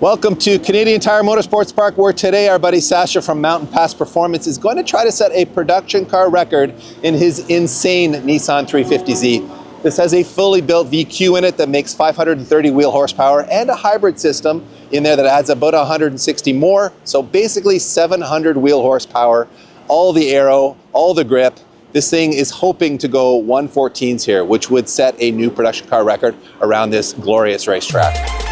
Welcome to Canadian Tire Motorsports Park, where today our buddy Sasha from Mountain Pass Performance is going to try to set a production car record in his insane Nissan 350Z. This has a fully built VQ in it that makes 530 wheel horsepower and a hybrid system in there that adds about 160 more. So basically 700 wheel horsepower, all the aero, all the grip. This thing is hoping to go 114s here, which would set a new production car record around this glorious racetrack.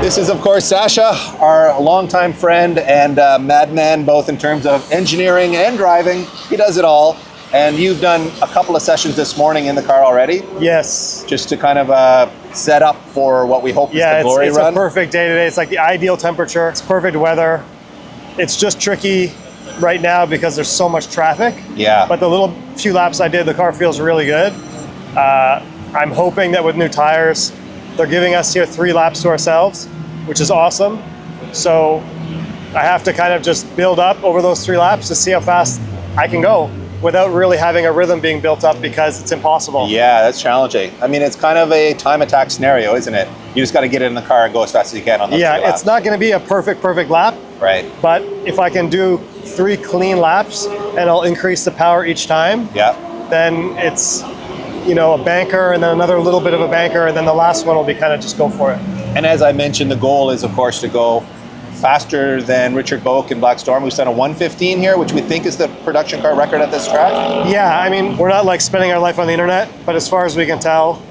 This is, of course, Sasha, our longtime friend and madman, both in terms of engineering and driving. He does it all. And you've done a couple of sessions this morning in the car already. Yes. Just to kind of set up for what we hope is the glory run. Yeah, it's a perfect day today. It's like the ideal temperature. It's perfect weather. It's just tricky right now because there's so much traffic. Yeah. But the little few laps I did, the car feels really good. I'm hoping that with new tires, they're giving us here 3 laps to ourselves, which is awesome. So I have to kind of just build up over those 3 laps to see how fast I can go without really having a rhythm being built up, because it's impossible. Yeah, that's challenging. I mean, it's kind of a time attack scenario, isn't it? You just got to get in the car and go as fast as you can on those 3 laps. Yeah, it's not going to be a perfect lap. Right. But if I can do 3 clean laps and I'll increase the power each time, then it's, you know, a banker and then another little bit of a banker, and then the last one will be kind of just go for it. And as I mentioned, the goal is, of course, to go faster than Richard Boak in Black Storm, who set a 115 here, which we think is the production car record at this track. Yeah, I mean, we're not like spending our life on the internet, but as far as we can tell,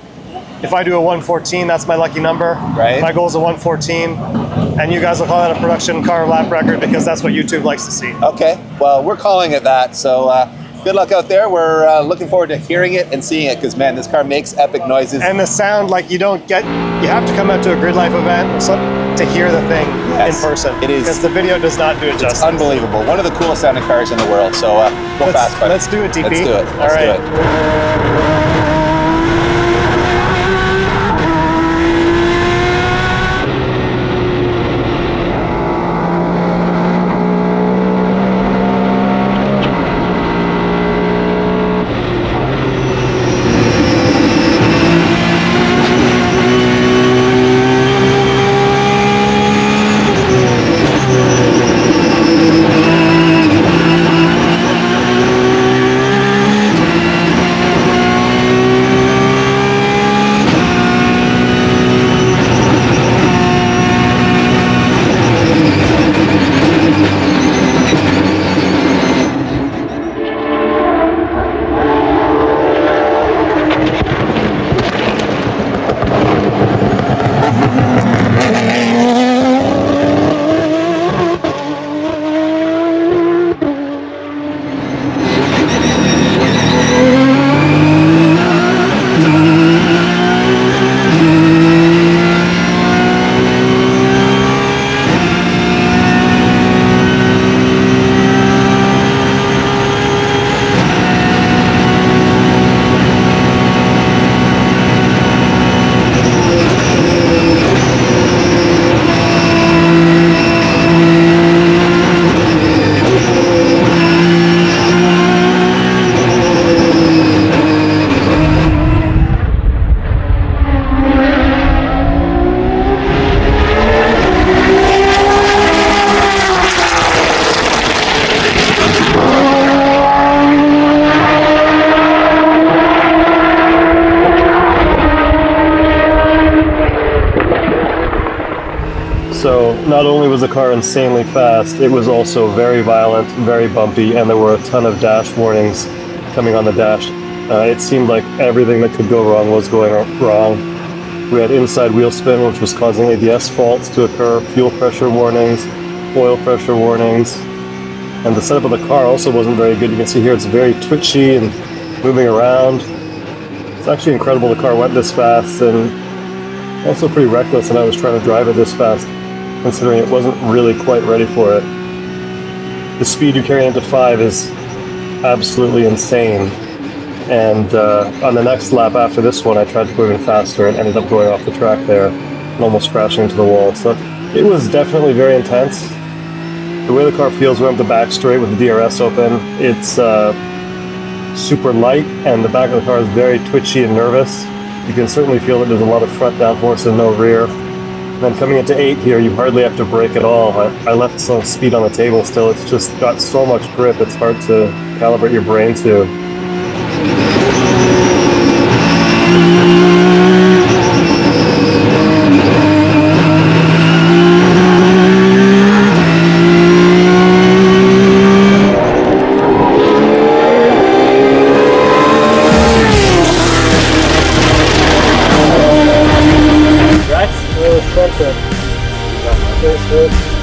if I do a 114, that's my lucky number. Right. My goal is a 114, and you guys will call that a production car lap record because that's what YouTube likes to see. Okay, well, we're calling it that, so good luck out there. We're looking forward to hearing it and seeing it, because, man, this car makes epic noises. And the sound, like, you don't get you have to come out to a grid life event to hear the thing in person. It is. Because the video does not do it justice. It's unbelievable. One of the coolest sounding cars in the world. So go fast, buddy. Let's do it, DP. Let's do it. All right. Do it. So not only was the car insanely fast, it was also very violent, very bumpy, and there were a ton of dash warnings coming on the dash. It seemed like everything that could go wrong was going wrong. We had inside wheel spin, which was causing ABS faults to occur, fuel pressure warnings, oil pressure warnings, and the setup of the car also wasn't very good. You can see here it's very twitchy and moving around. It's actually incredible the car went this fast, and also pretty reckless, and I was trying to drive it this fast, considering it wasn't really quite ready for it. The speed you carry into 5 is absolutely insane. And on the next lap after this one, I tried to go even faster and ended up going off the track there and almost crashing into the wall. So it was definitely very intense. The way the car feels, we're up the back straight with the DRS open. It's super light, and the back of the car is very twitchy and nervous. You can certainly feel that there's a lot of front downforce and no rear. And then coming into 8 here, you hardly have to brake at all. I left some speed on the table still. It's just got so much grip, it's hard to calibrate your brain to.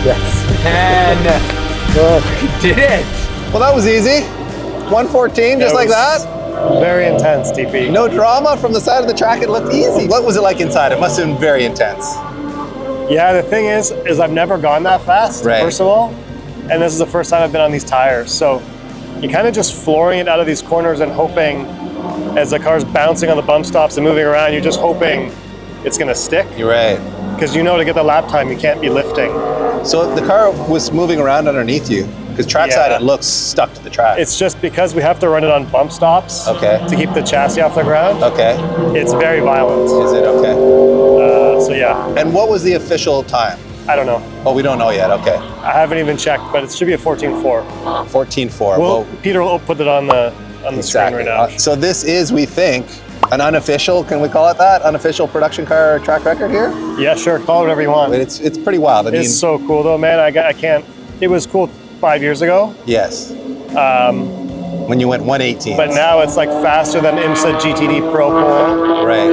Yes. And we did it. Well, that was easy. 114, just like that. Very intense, DP. No drama from the side of the track. It looked easy. What was it like inside? It must have been very intense. Yeah, the thing is I've never gone that fast, first of all. And this is the first time I've been on these tires. So you're kind of just flooring it out of these corners and hoping, as the car's bouncing on the bump stops and moving around, you're just hoping it's going to stick. You're right. Because you know to get the lap time, you can't be lifting. So the car was moving around underneath you, because trackside it looks stuck to the track. It's just because we have to run it on bump stops to keep the chassis off the ground. Okay. It's very violent. Is it? Okay. So yeah. And what was the official time? I don't know. Oh, we don't know yet. Okay. I haven't even checked, but it should be a 14.4. 14.4. Well, Peter will put it on the screen right now. So this is, we think, an unofficial, can we call it that? Unofficial production car track record here? Yeah, sure. Call it whatever you want. But it's pretty wild. I mean, it's so cool though, man. I can't. It was cool 5 years ago. Yes. When you went 118. But now it's like faster than IMSA GTD Pro Pole. Right.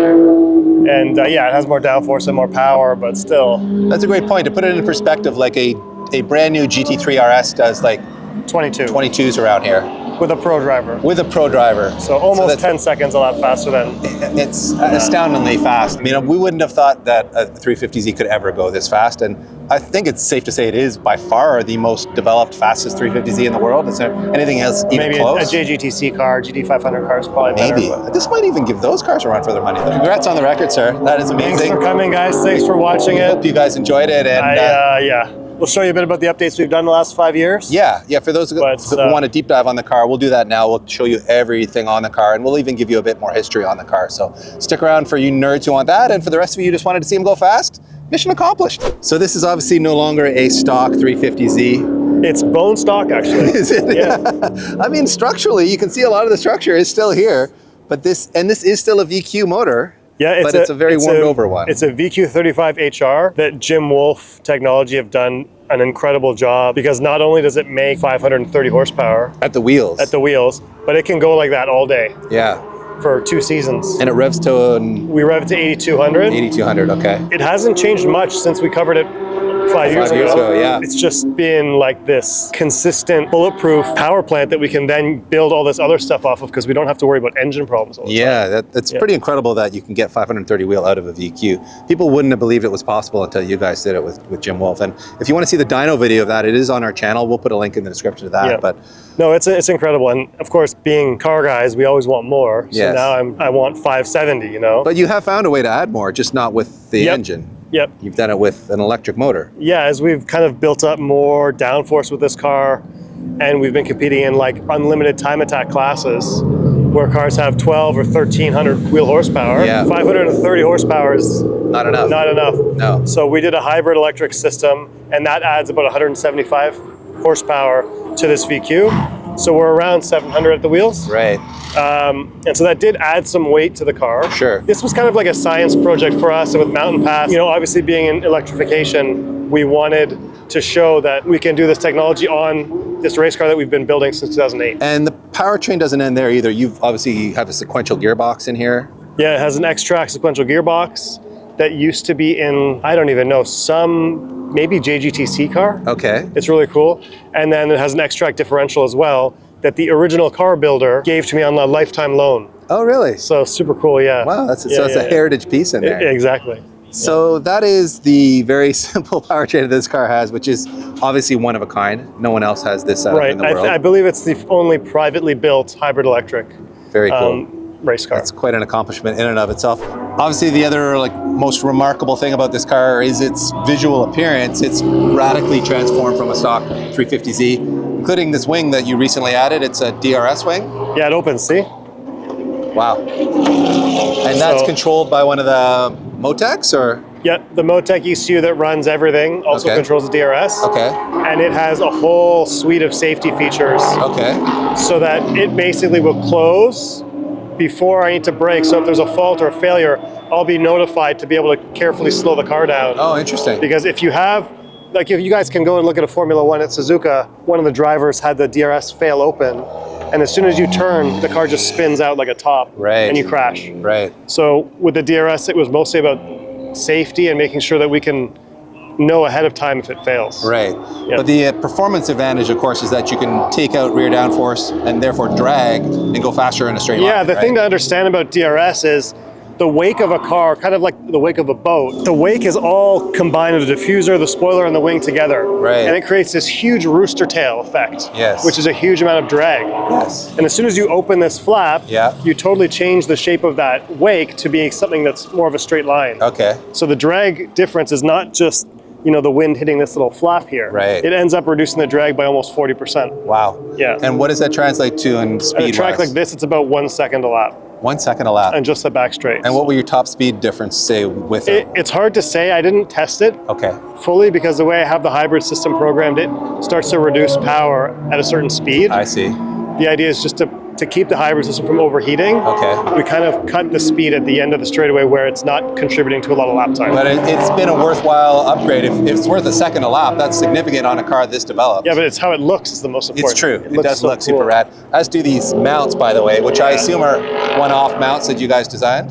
And yeah, it has more downforce and more power, but still. That's a great point. To put it in perspective, like a brand new GT3 RS does like 22. 22s around here. with a pro driver. With a pro driver. So almost 10 seconds, a lot faster than... It's astoundingly fast. I mean, we wouldn't have thought that a 350Z could ever go this fast, and I think it's safe to say it is by far the most developed, fastest 350Z in the world. Is there anything else even maybe close? Maybe a JGTC car, GT500 car is probably better. Maybe. This might even give those cars a run for their money. Congrats on the record, sir. That is amazing. Thanks for coming, guys. Thanks for watching it. Hope you guys enjoyed it. And yeah. We'll show you a bit about the updates we've done in the last 5 years. Yeah. For those who want a deep dive on the car, we'll do that now. We'll show you everything on the car, and we'll even give you a bit more history on the car. So stick around for you nerds who want that, and for the rest of you who just wanted to see him go fast, mission accomplished. So this is obviously no longer a stock 350Z. It's bone stock, actually. Is it? Yeah. I mean, structurally, you can see a lot of the structure is still here, but this is still a VQ motor. Yeah, it's a very warmed over one. It's a VQ35HR that Jim Wolf Technology have done an incredible job, because not only does it make 530 horsepower at the wheels, but it can go like that all day. Yeah. For 2 seasons. And it revs to... We rev it to 8,200. 8,200, okay. It hasn't changed much since we covered it 5 years ago. Yeah. It's just been like this consistent, bulletproof power plant that we can then build all this other stuff off of, because we don't have to worry about engine problems all the time. That's pretty incredible that you can get 530 wheel out of a VQ. People wouldn't have believed it was possible until you guys did it with Jim Wolf. And if you want to see the dyno video of that, it is on our channel. We'll put a link in the description to that. Yeah. But no, it's incredible. And of course, being car guys, we always want more. So now I want 570, you know. But you have found a way to add more, just not with the engine. Yep. You've done it with an electric motor. Yeah, as we've kind of built up more downforce with this car, and we've been competing in like unlimited time attack classes where cars have 12 or 1,300 wheel horsepower. Yeah. 530 horsepower is not enough. Not enough. No. So we did a hybrid electric system, and that adds about 175 horsepower to this VQ. So we're around 700 at the wheels. Right. And so that did add some weight to the car. Sure. This was kind of like a science project for us, and with Mountain Pass, you know, obviously being in electrification, we wanted to show that we can do this technology on this race car that we've been building since 2008. And the powertrain doesn't end there either. You've obviously have a sequential gearbox in here. Yeah, it has an X-Track sequential gearbox that used to be in, I don't even know, some maybe JGTC car. Okay. It's really cool. And then it has an X-Track differential as well that the original car builder gave to me on a lifetime loan. Oh, really? So super cool, yeah. Wow, that's a heritage piece in there. Exactly. So that is the very simple powertrain that this car has, which is obviously one of a kind. No one else has this setup in the world. I believe it's the only privately built hybrid electric. Very cool. Race car. It's quite an accomplishment in and of itself. Obviously, the other most remarkable thing about this car is its visual appearance. It's radically transformed from a stock 350Z, including this wing that you recently added. It's a DRS wing. Yeah, it opens, see? Wow. And that's controlled by one of the Motecs, or? Yeah, the Motec ECU that runs everything also controls the DRS. Okay. And it has a whole suite of safety features. Okay. So that it basically will close before I need to brake. So if there's a fault or a failure, I'll be notified to be able to carefully slow the car down. Oh, interesting. Because if you have, like if you guys can go and look at a Formula One at Suzuka, one of the drivers had the DRS fail open, and as soon as you turn, the car just spins out like a top, and you crash. Right. So with the DRS, it was mostly about safety and making sure that we can know ahead of time if it fails. Right. Yeah. But the performance advantage, of course, is that you can take out rear downforce and therefore drag and go faster in a straight line. Yeah, the thing to understand about DRS is the wake of a car, kind of like the wake of a boat, the wake is all combined with the diffuser, the spoiler, and the wing together. Right. And it creates this huge rooster tail effect. Yes. Which is a huge amount of drag. Yes. And as soon as you open this flap, yeah, you totally change the shape of that wake to be something that's more of a straight line. Okay. So the drag difference is not just, you know, the wind hitting this little flap here. Right. It ends up reducing the drag by almost 40%. Wow. Yeah. And what does that translate to in speed? At a track like this, it's about 1 second a lap. 1 second a lap. And just the back straight. And what will your top speed difference say with it? It's hard to say. I didn't test it fully because the way I have the hybrid system programmed, it starts to reduce power at a certain speed. I see. The idea is just to keep the hybrid system from overheating. Okay. We kind of cut the speed at the end of the straightaway where it's not contributing to a lot of lap time. But it's been a worthwhile upgrade. If it's worth a second a lap, that's significant on a car this developed. Yeah, but it's how it looks is the most important. It's true. It does so look super rad. As do these mounts, by the way, which I assume are one-off mounts that you guys designed?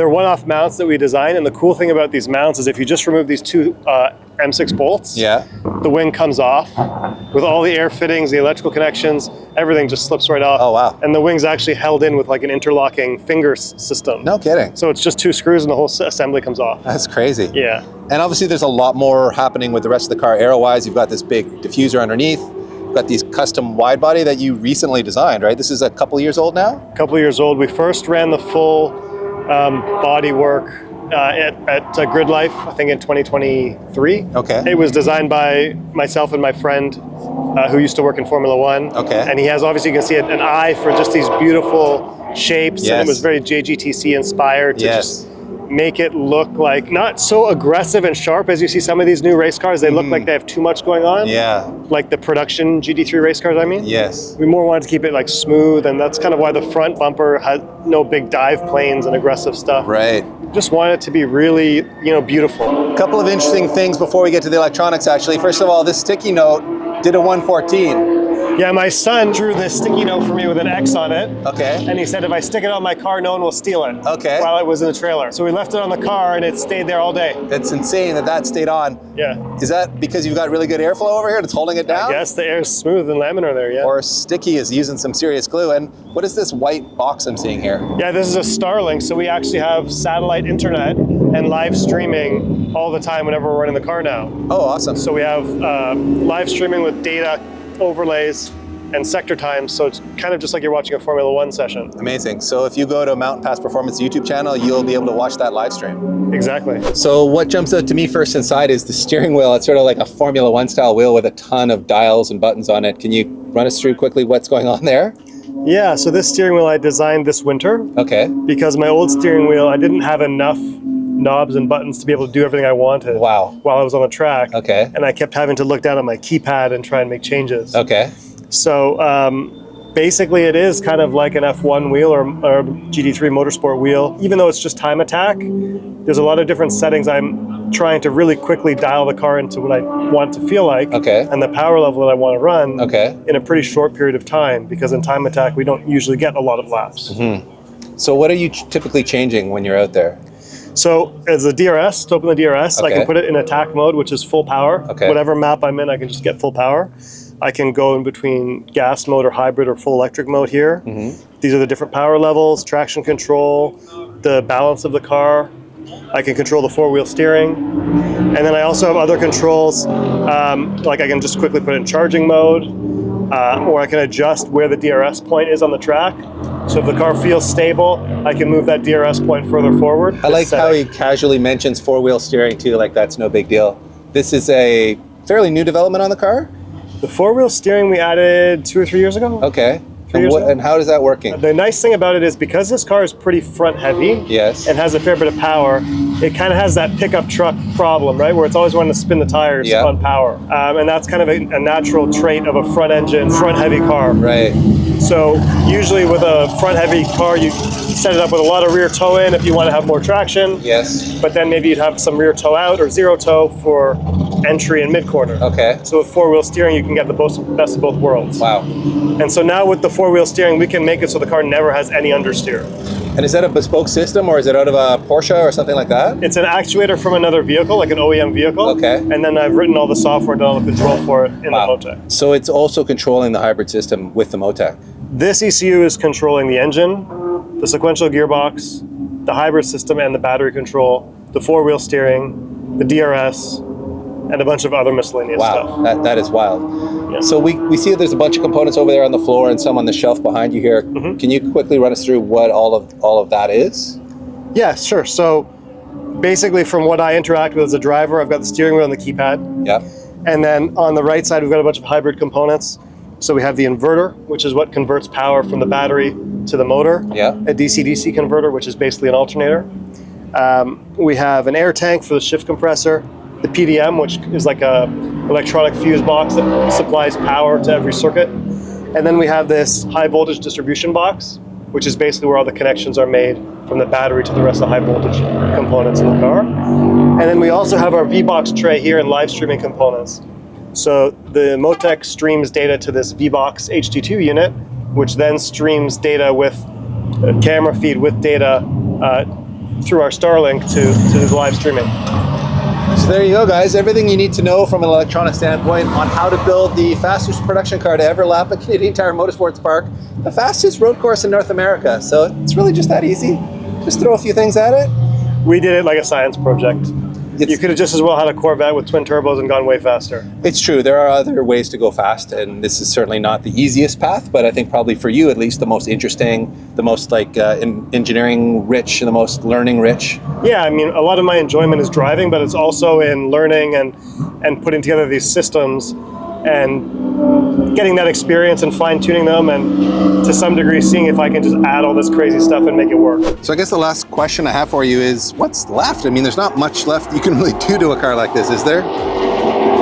They're one-off mounts that we designed, and the cool thing about these mounts is if you just remove these two M6 bolts, the wing comes off with all the air fittings, the electrical connections, everything just slips right off. Oh, wow. And the wing's actually held in with like an interlocking finger system. No kidding. So it's just 2 screws and the whole assembly comes off. That's crazy. Yeah. And obviously there's a lot more happening with the rest of the car aero-wise. You've got this big diffuser underneath. You've got these custom wide body that you recently designed, right? This is a couple years old now? A couple years old. We first ran the full body work at Grid Life, I think in 2023. Okay. It was designed by myself and my friend who used to work in Formula One. Okay. And he has, obviously you can see an eye for just these beautiful shapes. Yes. And it was very JGTC inspired to Yes. just make it look like not so aggressive and sharp as you see some of these new race cars. They look like they have too much going on. Yeah. Like the production GT3 race cars, I mean. Yes. We more wanted to keep it like smooth, and that's kind of why the front bumper had no big dive planes and aggressive stuff. Right. Just wanted it to be really, beautiful. A couple of interesting things before we get to the electronics, actually. First of all, this sticky note did a 114. Yeah, my son drew this sticky note for me with an X on it. Okay. And he said if I stick it on my car, no one will steal it. Okay. While it was in the trailer. So we left it on the car and it stayed there all day. It's insane that that stayed on. Yeah. Is that because you've got really good airflow over here that's holding it down? Yes, the air's smooth and laminar there, yeah. Or sticky is using some serious glue. And what is this white box I'm seeing here? Yeah, this is a Starlink, so we actually have satellite internet and live streaming all the time whenever we're running the car now. Oh, awesome. So we have live streaming with data overlays and sector times, so it's kind of just like you're watching a Formula One session. Amazing. So if you go to Mountain Pass Performance YouTube channel, you'll be able to watch that live stream. Exactly. So what jumps out to me first inside is the steering wheel. It's sort of like a Formula One style wheel with a ton of dials and buttons on it. Can you run us through quickly what's going on there? Yeah, so this steering wheel I designed this winter. Okay. Because my old steering wheel, I didn't have enough knobs and buttons to be able to do everything I wanted. Wow. While I was on the track. Okay. And I kept having to look down at my keypad and try and make changes. Okay. So basically it is kind of like an F1 wheel or GT3 Motorsport wheel. Even though it's just time attack, there's a lot of different settings. I'm trying to really quickly dial the car into what I want it to feel like. Okay. And the power level that I want to run. Okay. In a pretty short period of time, because in time attack we don't usually get a lot of laps. Mm-hmm. So what are you typically changing when you're out there? So as a DRS, to open the DRS, Okay. I can put it in attack mode, which is full power. Okay. Whatever map I'm in, I can just get full power. I can go in between gas mode or hybrid or full electric mode here. Mm-hmm. These are the different power levels, traction control, the balance of the car. I can control the 4-wheel steering. And then I also have other controls, like I can just quickly put it in charging mode, or I can adjust where the DRS point is on the track. So if the car feels stable, I can move that DRS point further forward. I like how he casually mentions 4-wheel steering too, like that's no big deal. This is a fairly new development on the car? The 4-wheel steering we added 2 or 3 years ago. Okay. years ago. And how is that working? The nice thing about it is because this car is pretty front heavy, Yes. and has a fair bit of power, it kind of has that pickup truck problem, right? Where it's always wanting to spin the tires Yeah. on power. And that's kind of a natural trait of a front engine, front heavy car. Right. So usually with a front heavy car, you set it up with a lot of rear toe in if you want to have more traction. Yes. But then maybe you'd have some rear toe out or zero toe for entry and mid corner. Okay. So with 4-wheel steering, you can get the best of both worlds. Wow. And so now with the 4-wheel steering, we can make it so the car never has any understeer. And is that a bespoke system, or is it out of a Porsche or something like that? It's an actuator from another vehicle, like an OEM vehicle. Okay. And then I've written all the software, done all the control for it in the Motec. So it's also controlling the hybrid system with the Motec. This ECU is controlling the engine, the sequential gearbox, the hybrid system and the battery control, the 4-wheel steering, the DRS, and a bunch of other miscellaneous stuff. Wow, that is wild. Yeah. So we see that there's a bunch of components over there on the floor and some on the shelf behind you here. Mm-hmm. Can you quickly run us through what all of that is? Yeah, sure. So basically from what I interact with as a driver, I've got the steering wheel and the keypad. Yeah. And then on the right side, we've got a bunch of hybrid components. So we have the inverter, which is what converts power from the battery to the motor. Yeah. A DC-DC converter, which is basically an alternator. We have an air tank for the shift compressor, the PDM, which is like a electronic fuse box that supplies power to every circuit. And then we have this high voltage distribution box, which is basically where all the connections are made from the battery to the rest of the high voltage components in the car. And then we also have our V-Box tray here and live streaming components. So the Motec streams data to this V-Box HD2 unit, which then streams data with a camera feed with data through our Starlink to do the live streaming. So there you go, guys. Everything you need to know from an electronic standpoint on how to build the fastest production car to ever lap at Canadian Tire Motorsports Park, the fastest road course in North America. So it's really just that easy. Just throw a few things at it. We did it like a science project. You could have just as well had a Corvette with twin turbos and gone way faster. It's true. There are other ways to go fast, and this is certainly not the easiest path, but I think probably for you at least the most interesting, the most like engineering rich, and the most learning rich. Yeah, I mean, a lot of my enjoyment is driving, but it's also in learning and putting together these systems and getting that experience and fine-tuning them, and to some degree seeing if I can just add all this crazy stuff and make it work. So I guess the last question I have for you is, what's left? I mean, there's not much left you can really do to a car like this, is there?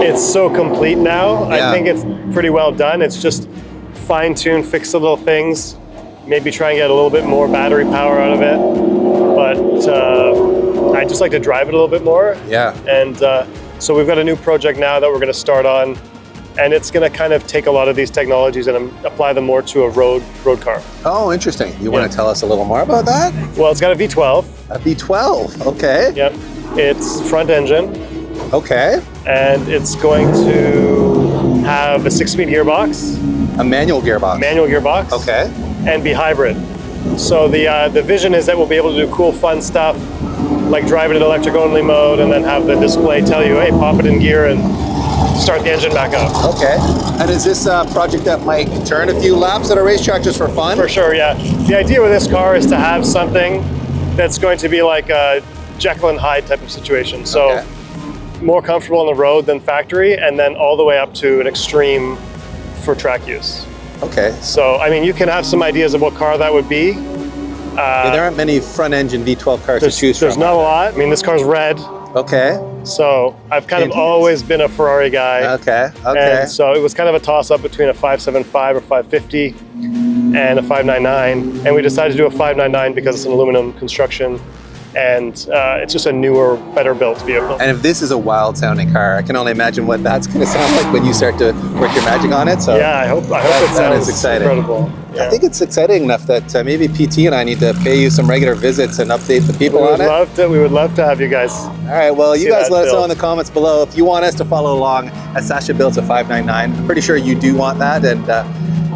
It's so complete now. Yeah. I think it's pretty well done. It's just fine-tune, fix the little things, maybe try and get a little bit more battery power out of it. But I just like to drive it a little bit more. Yeah. And so we've got a new project now that we're going to start on, and it's going to kind of take a lot of these technologies and apply them more to a road car. Oh, interesting. You want to tell us a little more about that? Well, it's got a V12. A V12, okay. Yep. It's front engine. Okay. And it's going to have a 6-speed gearbox. A manual gearbox. Manual gearbox. Okay. And be hybrid. So the vision is that we'll be able to do cool, fun stuff, like drive it in electric only mode, and then have the display tell you, hey, pop it in gear and start the engine back up. Okay. And is this a project that might turn a few laps at a racetrack just for fun? For sure, yeah. The idea with this car is to have something that's going to be like a Jekyll and Hyde type of situation. So more comfortable on the road than factory, and then all the way up to an extreme for track use. Okay. So, I mean, you can have some ideas of what car that would be. Yeah, there aren't many front-engine V12 cars to choose from. There's not a lot. I mean, this car's red. Okay. So I've kind of always been a Ferrari guy. Okay, okay. And so it was kind of a toss-up between a 575 or 550 and a 599. And we decided to do a 599 because it's an aluminum construction. And it's just a newer, better built vehicle. And if this is a wild sounding car, I can only imagine what that's going to sound like when you start to work your magic on it. So yeah, I hope it sounds exciting. Incredible. Yeah. I think it's exciting enough that maybe PT and I need to pay you some regular visits and update the people on it. We would love to have you guys. All right, well, you guys let us know in the comments below if you want us to follow along as Sasha builds a 599. I'm pretty sure you do want that. And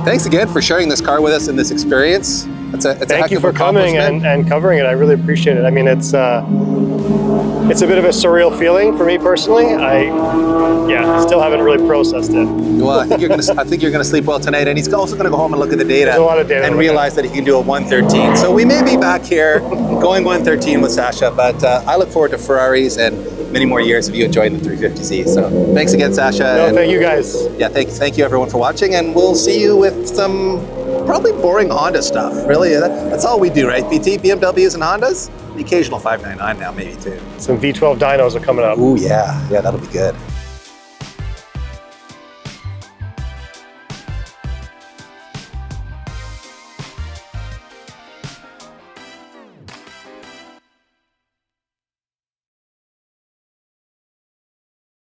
thanks again for sharing this car with us and this experience. Thank you for coming and covering it. I really appreciate it. I mean, it's a bit of a surreal feeling for me personally. I still haven't really processed it. Well, I think you're gonna sleep well tonight, and he's also gonna go home and look at the data. There's a lot of data and realize that he can do a 113. So we may be back here going 113 with Sasha, but I look forward to Ferraris and many more years of you enjoying the 350Z. So thanks again, Sasha. No, thank you guys. Yeah, thank you everyone for watching, and we'll see you with some probably boring Honda stuff. Really, that's all we do, right? PT, BMWs, and Hondas. The occasional 599 now, maybe too. Some V12 dynos are coming up. Ooh, yeah, that'll be good.